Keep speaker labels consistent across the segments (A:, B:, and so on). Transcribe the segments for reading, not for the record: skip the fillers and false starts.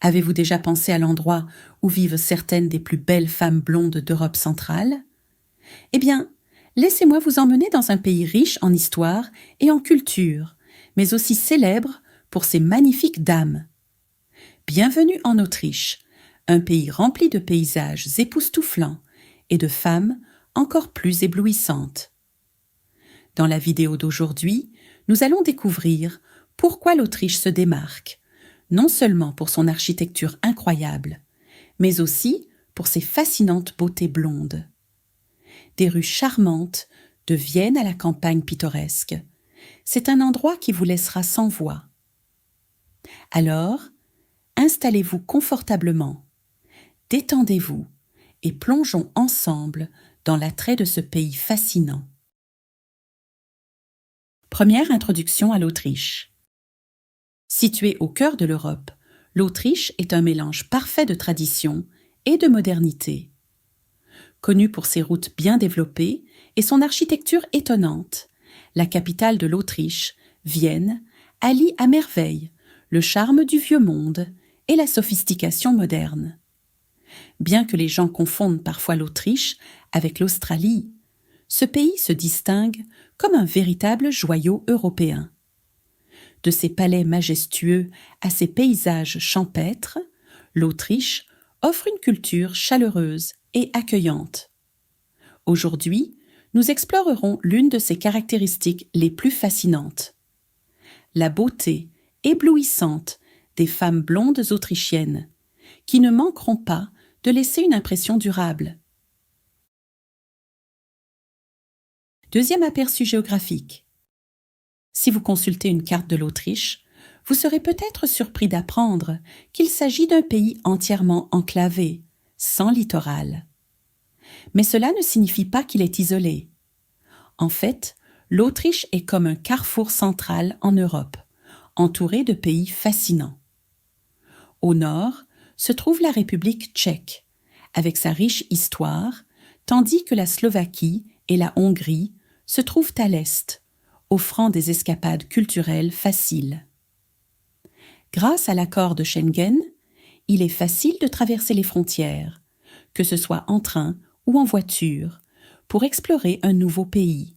A: Avez-vous déjà pensé à l'endroit où vivent certaines des plus belles femmes blondes d'Europe centrale? Eh bien, laissez-moi vous emmener dans un pays riche en histoire et en culture, mais aussi célèbre pour ses magnifiques dames. Bienvenue en Autriche, un pays rempli de paysages époustouflants et de femmes encore plus éblouissantes. Dans la vidéo d'aujourd'hui, nous allons découvrir pourquoi l'Autriche se démarque, non seulement pour son architecture incroyable, mais aussi pour ses fascinantes beautés blondes. Des rues charmantes, de Vienne à la campagne pittoresque, c'est un endroit qui vous laissera sans voix. Alors, installez-vous confortablement, détendez-vous et plongeons ensemble dans l'attrait de ce pays fascinant. Première introduction à l'Autriche. Située au cœur de l'Europe, l'Autriche est un mélange parfait de tradition et de modernité. Connue pour ses routes bien développées et son architecture étonnante, la capitale de l'Autriche, Vienne, allie à merveille le charme du vieux monde et la sophistication moderne. Bien que les gens confondent parfois l'Autriche avec l'Australie, ce pays se distingue comme un véritable joyau européen. De ses palais majestueux à ses paysages champêtres, l'Autriche offre une culture chaleureuse et accueillante. Aujourd'hui, nous explorerons l'une de ses caractéristiques les plus fascinantes: la beauté éblouissante des femmes blondes autrichiennes, qui ne manqueront pas de laisser une impression durable. Deuxième aperçu géographique. Si vous consultez une carte de l'Autriche, vous serez peut-être surpris d'apprendre qu'il s'agit d'un pays entièrement enclavé, sans littoral. Mais cela ne signifie pas qu'il est isolé. En fait, l'Autriche est comme un carrefour central en Europe, entouré de pays fascinants. Au nord se trouve la République tchèque, avec sa riche histoire, tandis que la Slovaquie et la Hongrie se trouvent à l'est, offrant des escapades culturelles faciles. Grâce à l'accord de Schengen, il est facile de traverser les frontières, que ce soit en train ou en voiture, pour explorer un nouveau pays.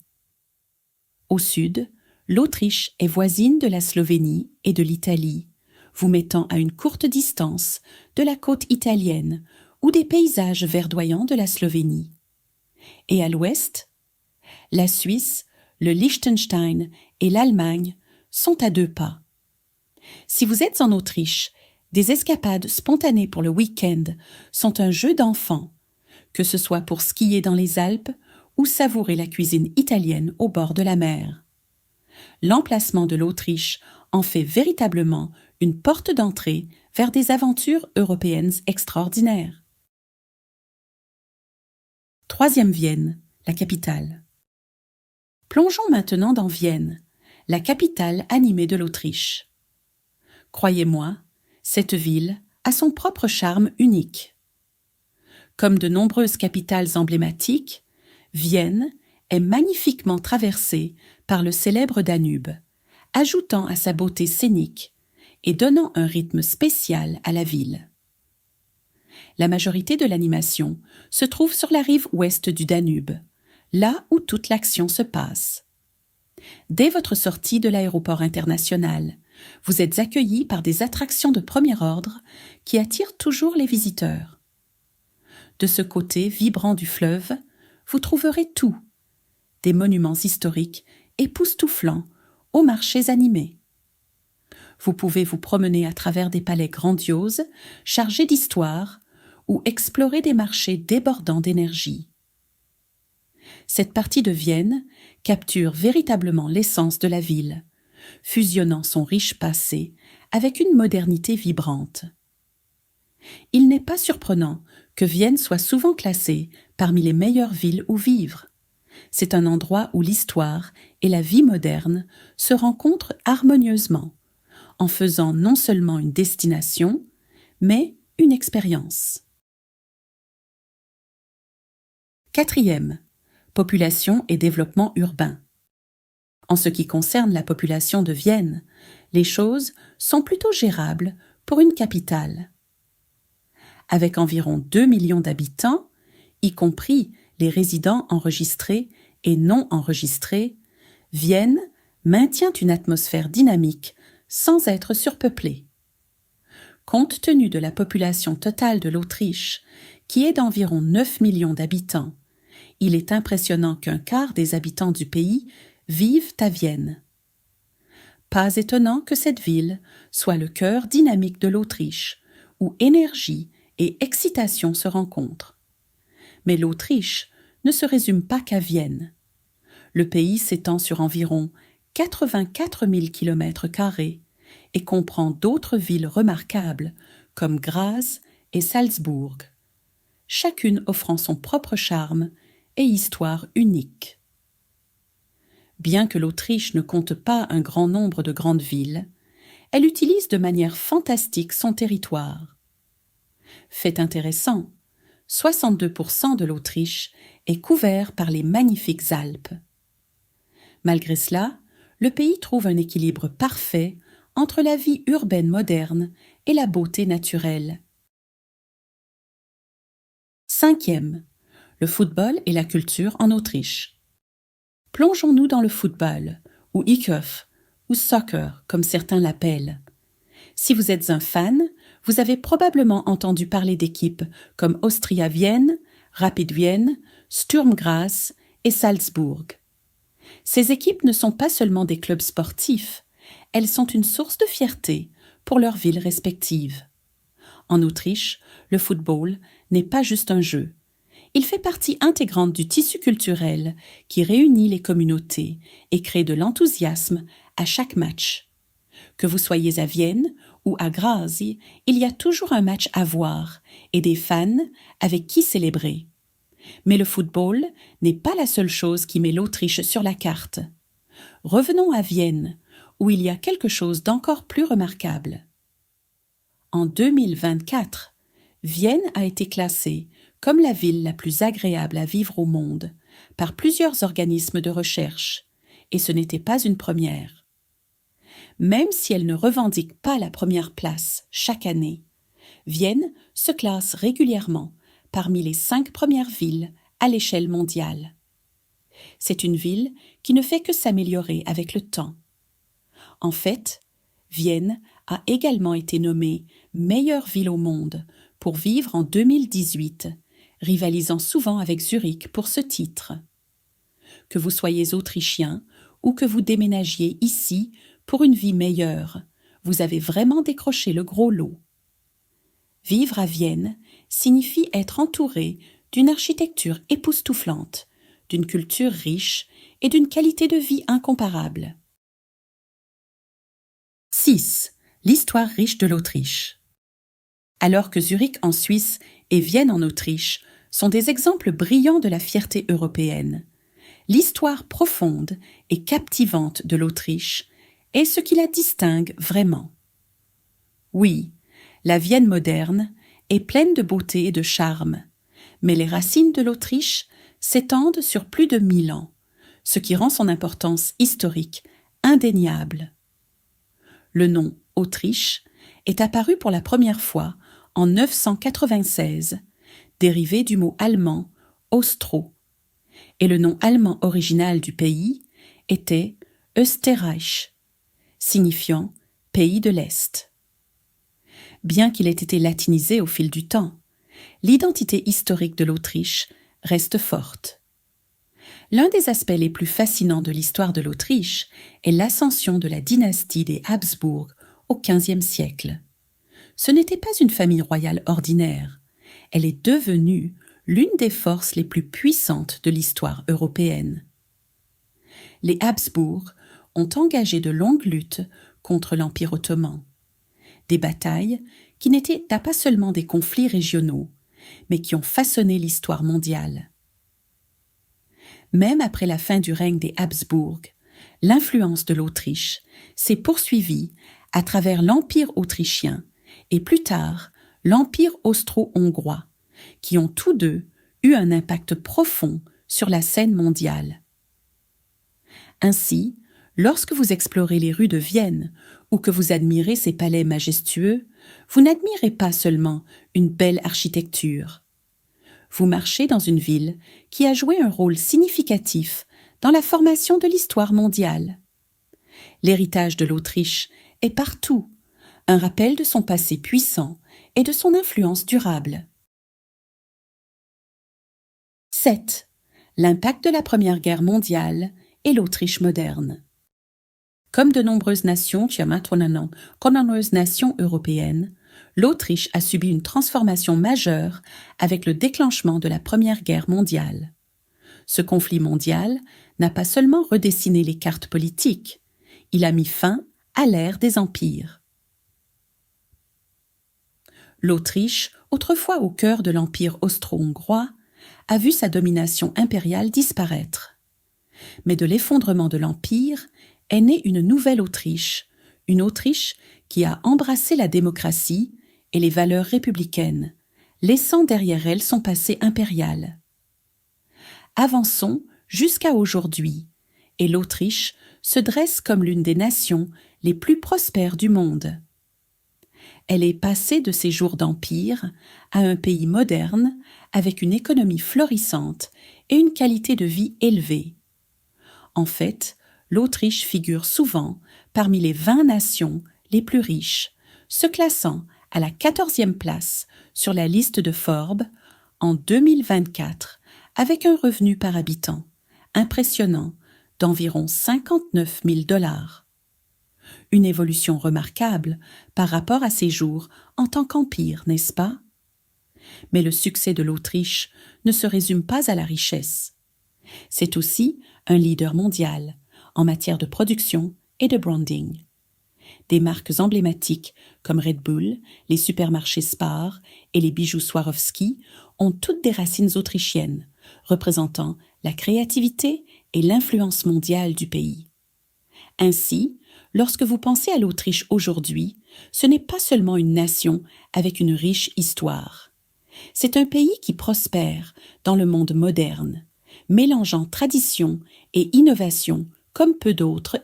A: Au sud, l'Autriche est voisine de la Slovénie et de l'Italie, vous mettant à une courte distance de la côte italienne ou des paysages verdoyants de la Slovénie. Et à l'ouest, la Suisse, le Liechtenstein et l'Allemagne sont à 2 pas. Si vous êtes en Autriche, des escapades spontanées pour le week-end sont un jeu d'enfant, que ce soit pour skier dans les Alpes ou savourer la cuisine italienne au bord de la mer. L'emplacement de l'Autriche en fait véritablement une porte d'entrée vers des aventures européennes extraordinaires. Troisième Vienne, la capitale. Plongeons maintenant dans Vienne, la capitale animée de l'Autriche. Croyez-moi, cette ville a son propre charme unique. Comme de nombreuses capitales emblématiques, Vienne est magnifiquement traversée par le célèbre Danube, ajoutant à sa beauté scénique et donnant un rythme spécial à la ville. La majorité de l'animation se trouve sur la rive ouest du Danube, là où toute l'action se passe. Dès votre sortie de l'aéroport international, vous êtes accueillis par des attractions de premier ordre qui attirent toujours les visiteurs. De ce côté vibrant du fleuve, vous trouverez tout: des monuments historiques époustouflants aux marchés animés. Vous pouvez vous promener à travers des palais grandioses, chargés d'histoire, ou explorer des marchés débordants d'énergie. Cette partie de Vienne capture véritablement l'essence de la ville, fusionnant son riche passé avec une modernité vibrante. Il n'est pas surprenant que Vienne soit souvent classée parmi les meilleures villes où vivre. C'est un endroit où l'histoire et la vie moderne se rencontrent harmonieusement, en faisant non seulement une destination, mais une expérience. Quatrième, population et développement urbain. En ce qui concerne la population de Vienne, les choses sont plutôt gérables pour une capitale. Avec environ 2 millions d'habitants, y compris les résidents enregistrés et non enregistrés, Vienne maintient une atmosphère dynamique sans être surpeuplée. Compte tenu de la population totale de l'Autriche, qui est d'environ 9 millions d'habitants, il est impressionnant qu'un quart des habitants du pays vivent à Vienne. Pas étonnant que cette ville soit le cœur dynamique de l'Autriche, où énergie et excitation se rencontrent. Mais l'Autriche ne se résume pas qu'à Vienne. Le pays s'étend sur environ 84 000 km² et comprend d'autres villes remarquables comme Graz et Salzbourg, chacune offrant son propre charme et histoire unique. Bien que l'Autriche ne compte pas un grand nombre de grandes villes, elle utilise de manière fantastique son territoire. Fait intéressant, 62% de l'Autriche est couvert par les magnifiques Alpes. Malgré cela, le pays trouve un équilibre parfait entre la vie urbaine moderne et la beauté naturelle. 5e. Le football et la culture en Autriche. Plongeons-nous dans le football, ou Eikhoff, ou soccer, comme certains l'appellent. Si vous êtes un fan, vous avez probablement entendu parler d'équipes comme Austria Vienne, Rapid Vienne, Sturm Graz et Salzbourg. Ces équipes ne sont pas seulement des clubs sportifs, elles sont une source de fierté pour leurs villes respectives. En Autriche, le football n'est pas juste un jeu. Il fait partie intégrante du tissu culturel qui réunit les communautés et crée de l'enthousiasme à chaque match. Que vous soyez à Vienne ou à Graz, il y a toujours un match à voir et des fans avec qui célébrer. Mais le football n'est pas la seule chose qui met l'Autriche sur la carte. Revenons à Vienne, où il y a quelque chose d'encore plus remarquable. En 2024, Vienne a été classée comme la ville la plus agréable à vivre au monde par plusieurs organismes de recherche, et ce n'était pas une première. Même si elle ne revendique pas la première place chaque année, Vienne se classe régulièrement parmi les 5 premières villes à l'échelle mondiale. C'est une ville qui ne fait que s'améliorer avec le temps. En fait, Vienne a également été nommée meilleure ville au monde pour vivre en 2018, rivalisant souvent avec Zurich pour ce titre. Que vous soyez autrichien ou que vous déménagiez ici pour une vie meilleure, vous avez vraiment décroché le gros lot. Vivre à Vienne signifie être entouré d'une architecture époustouflante, d'une culture riche et d'une qualité de vie incomparable. 6. L'histoire riche de l'Autriche. Alors que Zurich en Suisse et Vienne en Autriche sont des exemples brillants de la fierté européenne, l'histoire profonde et captivante de l'Autriche est ce qui la distingue vraiment. Oui, la Vienne moderne est pleine de beauté et de charme, mais les racines de l'Autriche s'étendent sur plus de 1000 ans, ce qui rend son importance historique indéniable. Le nom Autriche est apparu pour la première fois en 996, dérivé du mot allemand Austro, et le nom allemand original du pays était Österreich, signifiant pays de l'Est. Bien qu'il ait été latinisé au fil du temps, l'identité historique de l'Autriche reste forte. L'un des aspects les plus fascinants de l'histoire de l'Autriche est l'ascension de la dynastie des Habsbourg au XVe siècle. Ce n'était pas une famille royale ordinaire, elle est devenue l'une des forces les plus puissantes de l'histoire européenne. Les Habsbourg ont engagé de longues luttes contre l'Empire ottoman. Des batailles qui n'étaient pas seulement des conflits régionaux, mais qui ont façonné l'histoire mondiale. Même après la fin du règne des Habsbourg, l'influence de l'Autriche s'est poursuivie à travers l'Empire autrichien et plus tard l'Empire austro-hongrois, qui ont tous deux eu un impact profond sur la scène mondiale. Ainsi, lorsque vous explorez les rues de Vienne ou que vous admirez ses palais majestueux, vous n'admirez pas seulement une belle architecture. Vous marchez dans une ville qui a joué un rôle significatif dans la formation de l'histoire mondiale. L'héritage de l'Autriche est partout, un rappel de son passé puissant et de son influence durable. 7. L'impact de la Première Guerre mondiale et l'Autriche moderne. Comme de nombreuses nations européennes, l'Autriche a subi une transformation majeure avec le déclenchement de la Première Guerre mondiale. Ce conflit mondial n'a pas seulement redessiné les cartes politiques, il a mis fin à l'ère des empires. L'Autriche, autrefois au cœur de l'empire austro-hongrois, a vu sa domination impériale disparaître. Mais de l'effondrement de l'empire est née une nouvelle Autriche, une Autriche qui a embrassé la démocratie et les valeurs républicaines, laissant derrière elle son passé impérial. Avançons jusqu'à aujourd'hui, et l'Autriche se dresse comme l'une des nations les plus prospères du monde. Elle est passée de ses jours d'empire à un pays moderne avec une économie florissante et une qualité de vie élevée. En fait, l'Autriche figure souvent parmi les 20 nations les plus riches, se classant à la 14e place sur la liste de Forbes en 2024 avec un revenu par habitant impressionnant d'environ 59 000 $. Une évolution remarquable par rapport à ses jours en tant qu'empire, n'est-ce pas? Mais le succès de l'Autriche ne se résume pas à la richesse. C'est aussi un leader mondial en matière de production et de branding. Des marques emblématiques comme Red Bull, les supermarchés Spar et les bijoux Swarovski ont toutes des racines autrichiennes, représentant la créativité et l'influence mondiale du pays. Ainsi, lorsque vous pensez à l'Autriche aujourd'hui, ce n'est pas seulement une nation avec une riche histoire. C'est un pays qui prospère dans le monde moderne, mélangeant tradition et innovation comme peu d'autres.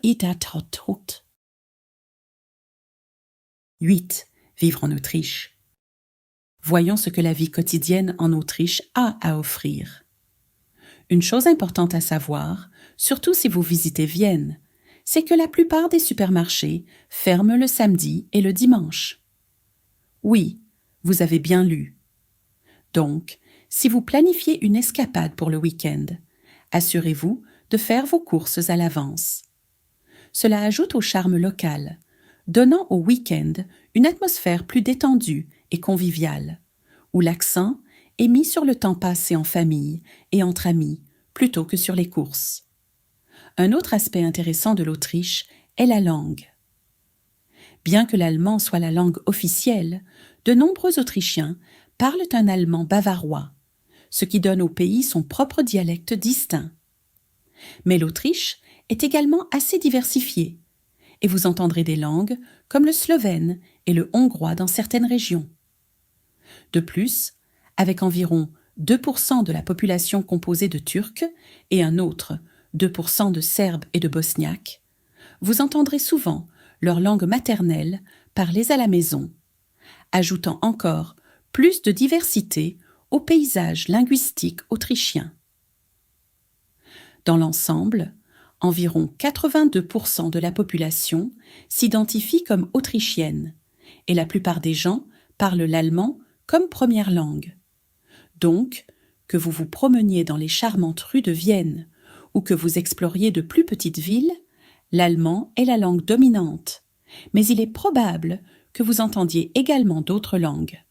A: 8. Vivre en Autriche. Voyons ce que la vie quotidienne en Autriche a à offrir. Une chose importante à savoir, surtout si vous visitez Vienne, c'est que la plupart des supermarchés ferment le samedi et le dimanche. Oui, vous avez bien lu. Donc, si vous planifiez une escapade pour le week-end, assurez-vous de faire vos courses à l'avance. Cela ajoute au charme local, donnant au week-end une atmosphère plus détendue et conviviale, où l'accent est mis sur le temps passé en famille et entre amis plutôt que sur les courses. Un autre aspect intéressant de l'Autriche est la langue. Bien que l'allemand soit la langue officielle, de nombreux Autrichiens parlent un allemand bavarois, ce qui donne au pays son propre dialecte distinct. Mais l'Autriche est également assez diversifiée, et vous entendrez des langues comme le slovène et le hongrois dans certaines régions. De plus, avec environ 2% de la population composée de Turcs et un autre 2% de Serbes et de Bosniaques, vous entendrez souvent leur langue maternelle parlée à la maison, ajoutant encore plus de diversité au paysage linguistique autrichien. Dans l'ensemble, environ 82% de la population s'identifie comme autrichienne et la plupart des gens parlent l'allemand comme première langue. Donc, que vous vous promeniez dans les charmantes rues de Vienne ou que vous exploriez de plus petites villes, l'allemand est la langue dominante, mais il est probable que vous entendiez également d'autres langues.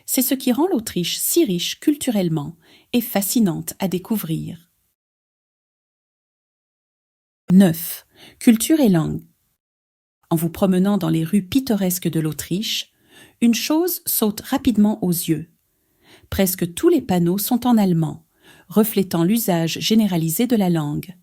A: C'est ce qui rend l'Autriche si riche culturellement et fascinante à découvrir. 9. Culture et langue. En vous promenant dans les rues pittoresques de l'Autriche, une chose saute rapidement aux yeux. Presque tous les panneaux sont en allemand, reflétant l'usage généralisé de la langue.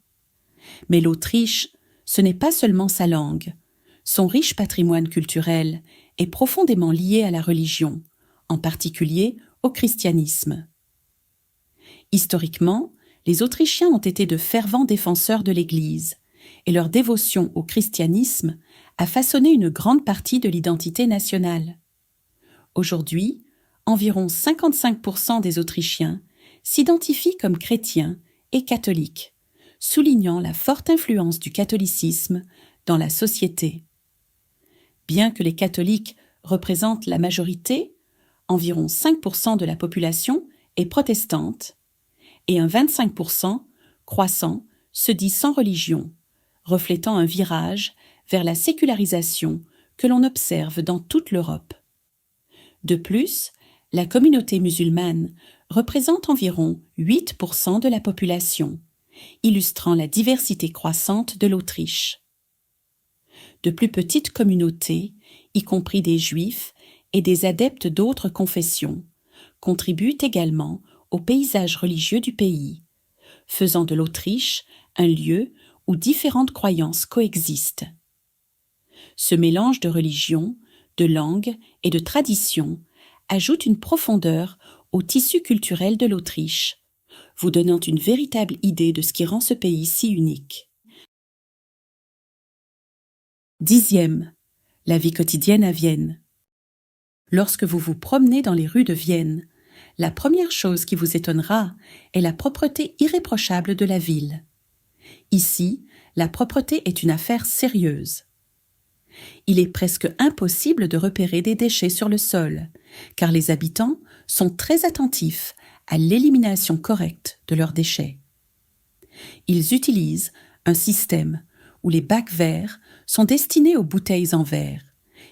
A: Mais l'Autriche, ce n'est pas seulement sa langue. Son riche patrimoine culturel est profondément lié à la religion, en particulier au christianisme. Historiquement, les Autrichiens ont été de fervents défenseurs de l'Église, et leur dévotion au christianisme a façonné une grande partie de l'identité nationale. Aujourd'hui, environ 55% des Autrichiens s'identifient comme chrétiens et catholiques, soulignant la forte influence du catholicisme dans la société. Bien que les catholiques représentent la majorité, environ 5% de la population est protestante, et un 25% croissant se dit sans religion, reflétant un virage vers la sécularisation que l'on observe dans toute l'Europe. De plus, la communauté musulmane représente environ 8% de la population, illustrant la diversité croissante de l'Autriche. De plus petites communautés, y compris des juifs et des adeptes d'autres confessions, contribuent également au paysage religieux du pays, faisant de l'Autriche un lieu où différentes croyances coexistent. Ce mélange de religions, de langues et de traditions ajoute une profondeur au tissu culturel de l'Autriche, vous donnant une véritable idée de ce qui rend ce pays si unique. 10e. La vie quotidienne à Vienne. Lorsque vous vous promenez dans les rues de Vienne, la première chose qui vous étonnera est la propreté irréprochable de la ville. Ici, la propreté est une affaire sérieuse. Il est presque impossible de repérer des déchets sur le sol, car les habitants sont très attentifs à l'élimination correcte de leurs déchets. Ils utilisent un système où les bacs verts sont destinés aux bouteilles en verre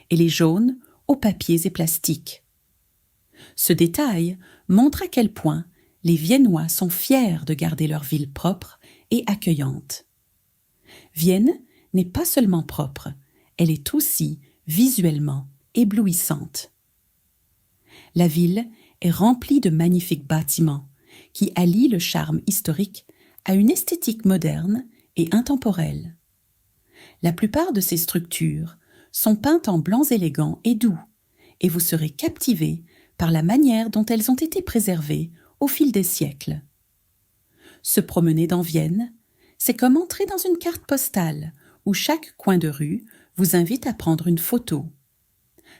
A: et les jaunes aux papiers et plastiques. Ce détail montre à quel point les Viennois sont fiers de garder leur ville propre et accueillante. Vienne n'est pas seulement propre, elle est aussi visuellement éblouissante. La ville est remplie de magnifiques bâtiments qui allient le charme historique à une esthétique moderne et intemporelle. La plupart de ces structures sont peintes en blancs élégants et doux, et vous serez captivé par la manière dont elles ont été préservées au fil des siècles. Se promener dans Vienne, c'est comme entrer dans une carte postale où chaque coin de rue vous invite à prendre une photo.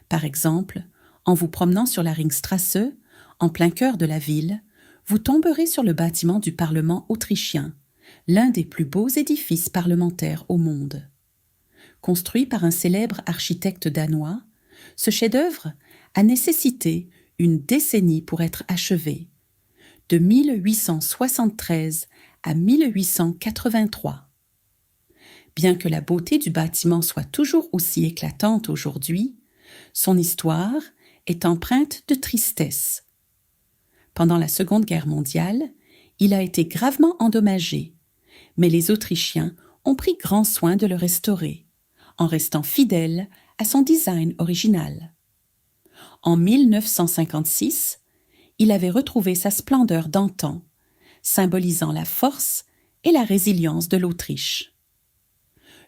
A: Par exemple, en vous promenant sur la Ringstrasse, en plein cœur de la ville, vous tomberez sur le bâtiment du Parlement autrichien, l'un des plus beaux édifices parlementaires au monde. Construit par un célèbre architecte danois, ce chef-d'œuvre a nécessité une décennie pour être achevé, de 1873 à 1883. Bien que la beauté du bâtiment soit toujours aussi éclatante aujourd'hui, son histoire est empreinte de tristesse. Pendant la Seconde Guerre mondiale, il a été gravement endommagé, mais les Autrichiens ont pris grand soin de le restaurer, en restant fidèles à son design original. En 1956, il avait retrouvé sa splendeur d'antan, symbolisant la force et la résilience de l'Autriche.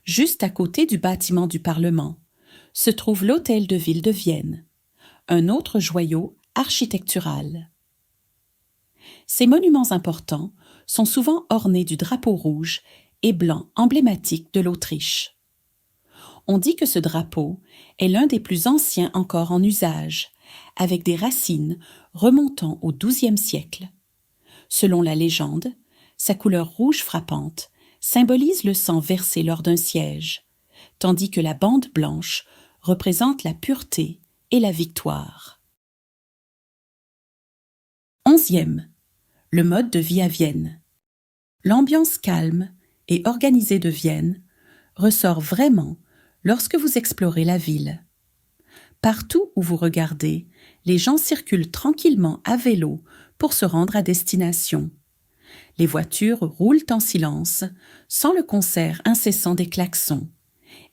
A: Juste à côté du bâtiment du Parlement se trouve l'Hôtel de Ville de Vienne, un autre joyau architectural. Ces monuments importants sont souvent ornés du drapeau rouge et blanc emblématique de l'Autriche. On dit que ce drapeau est l'un des plus anciens encore en usage, avec des racines remontant au XIIe siècle. Selon la légende, sa couleur rouge frappante symbolise le sang versé lors d'un siège, tandis que la bande blanche représente la pureté et la victoire. 11e. Le mode de vie à Vienne. L'ambiance calme et organisée de Vienne ressort vraiment lorsque vous explorez la ville. Partout où vous regardez, les gens circulent tranquillement à vélo pour se rendre à destination. Les voitures roulent en silence, sans le concert incessant des klaxons,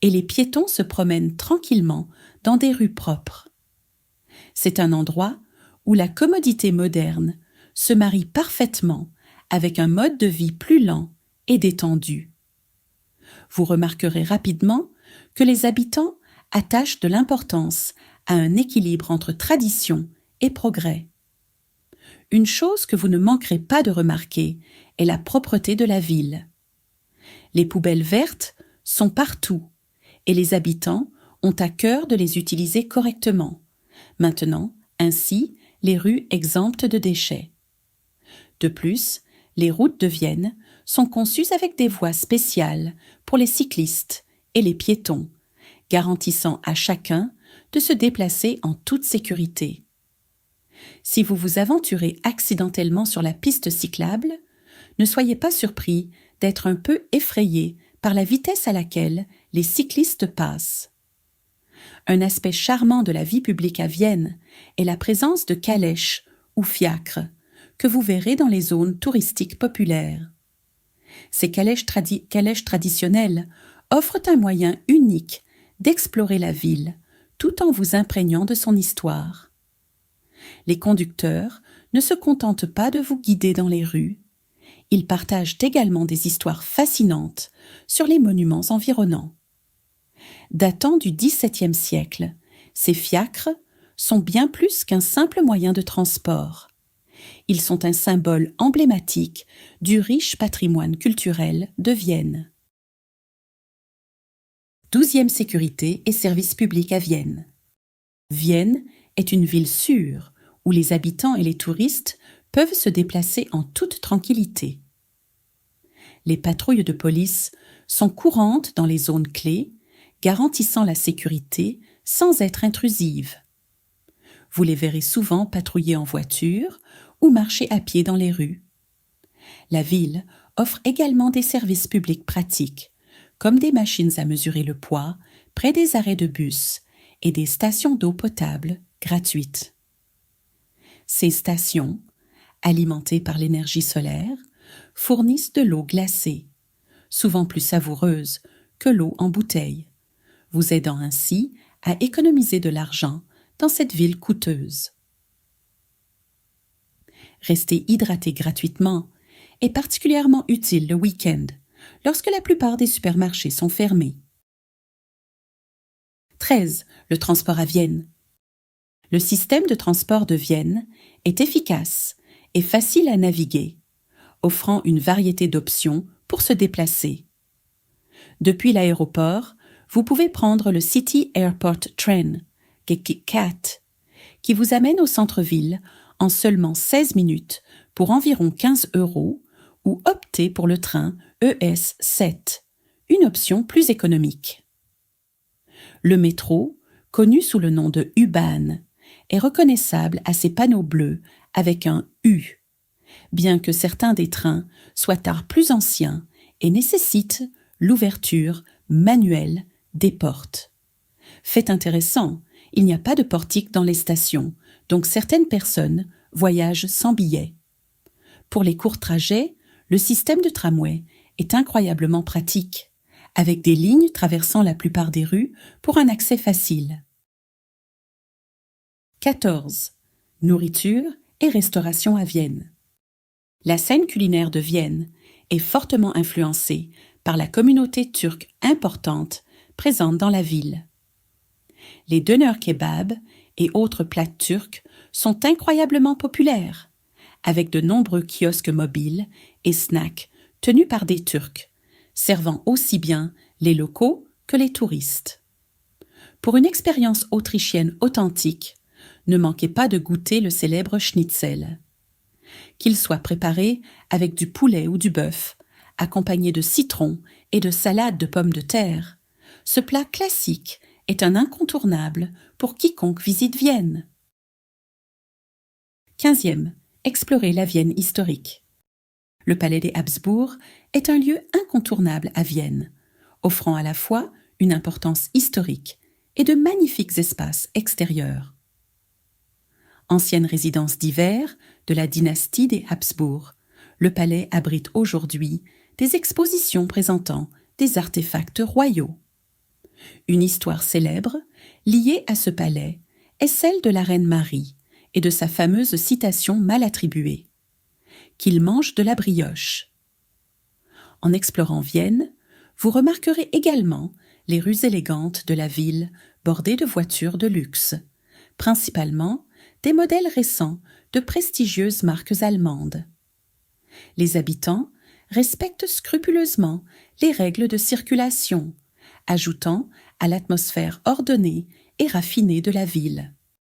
A: et les piétons se promènent tranquillement dans des rues propres. C'est un endroit où la commodité moderne se marie parfaitement avec un mode de vie plus lent et détendu. Vous remarquerez rapidement que les habitants attachent de l'importance à un équilibre entre tradition et progrès. Une chose que vous ne manquerez pas de remarquer est la propreté de la ville. Les poubelles vertes sont partout et les habitants ont à cœur de les utiliser correctement, maintenant ainsi les rues exemptes de déchets. De plus, les routes de Vienne sont conçues avec des voies spéciales pour les cyclistes et les piétons, garantissant à chacun de se déplacer en toute sécurité. Si vous vous aventurez accidentellement sur la piste cyclable, ne soyez pas surpris d'être un peu effrayé par la vitesse à laquelle les cyclistes passent. Un aspect charmant de la vie publique à Vienne est la présence de calèches ou fiacres que vous verrez dans les zones touristiques populaires. Ces calèches traditionnelles offrent un moyen unique d'explorer la ville tout en vous imprégnant de son histoire. Les conducteurs ne se contentent pas de vous guider dans les rues, ils partagent également des histoires fascinantes sur les monuments environnants. Datant du XVIIe siècle, ces fiacres sont bien plus qu'un simple moyen de transport. Ils sont un symbole emblématique du riche patrimoine culturel de Vienne. 12e sécurité et services publics à Vienne. Vienne est une ville sûre où les habitants et les touristes peuvent se déplacer en toute tranquillité. Les patrouilles de police sont courantes dans les zones clés, garantissant la sécurité sans être intrusives. Vous les verrez souvent patrouiller en voiture ou marcher à pied dans les rues. La ville offre également des services publics pratiques, comme des machines à mesurer le poids près des arrêts de bus et des stations d'eau potable gratuites. Ces stations, alimentées par l'énergie solaire, fournissent de l'eau glacée, souvent plus savoureuse que l'eau en bouteille, vous aidant ainsi à économiser de l'argent dans cette ville coûteuse. Rester hydraté gratuitement est particulièrement utile le week-end, lorsque la plupart des supermarchés sont fermés. 13. Le transport à Vienne. Le système de transport de Vienne est efficace et facile à naviguer, offrant une variété d'options pour se déplacer. Depuis l'aéroport, vous pouvez prendre le City Airport Train, CAT, qui vous amène au centre-ville en seulement 16 minutes pour environ 15 € ou opter pour le train ES7, une option plus économique. Le métro, connu sous le nom de U-Bahn, est reconnaissable à ses panneaux bleus avec un U, bien que certains des trains soient plus anciens et nécessitent l'ouverture manuelle des portes. Fait intéressant, il n'y a pas de portique dans les stations, donc certaines personnes voyagent sans billet. Pour les courts trajets, le système de tramway est incroyablement pratique, avec des lignes traversant la plupart des rues pour un accès facile. 14. Nourriture et restauration à Vienne. La scène culinaire de Vienne est fortement influencée par la communauté turque importante présente dans la ville. Les döner kebab et autres plats turcs sont incroyablement populaires, avec de nombreux kiosques mobiles et snacks tenus par des Turcs, servant aussi bien les locaux que les touristes. Pour une expérience autrichienne authentique, ne manquez pas de goûter le célèbre schnitzel. Qu'il soit préparé avec du poulet ou du bœuf, accompagné de citron et de salade de pommes de terre, ce plat classique est un incontournable pour quiconque visite Vienne. 15e. Explorer la Vienne historique. Le palais des Habsbourg est un lieu incontournable à Vienne, offrant à la fois une importance historique et de magnifiques espaces extérieurs. Ancienne résidence d'hiver de la dynastie des Habsbourg, le palais abrite aujourd'hui des expositions présentant des artefacts royaux. Une histoire célèbre liée à ce palais est celle de la reine Marie et de sa fameuse citation mal attribuée « qu'il mange de la brioche ». En explorant Vienne, vous remarquerez également les rues élégantes de la ville bordées de voitures de luxe, principalement des modèles récents de prestigieuses marques allemandes. Les habitants respectent scrupuleusement les règles de circulation, ajoutant à l'atmosphère ordonnée et raffinée de la ville.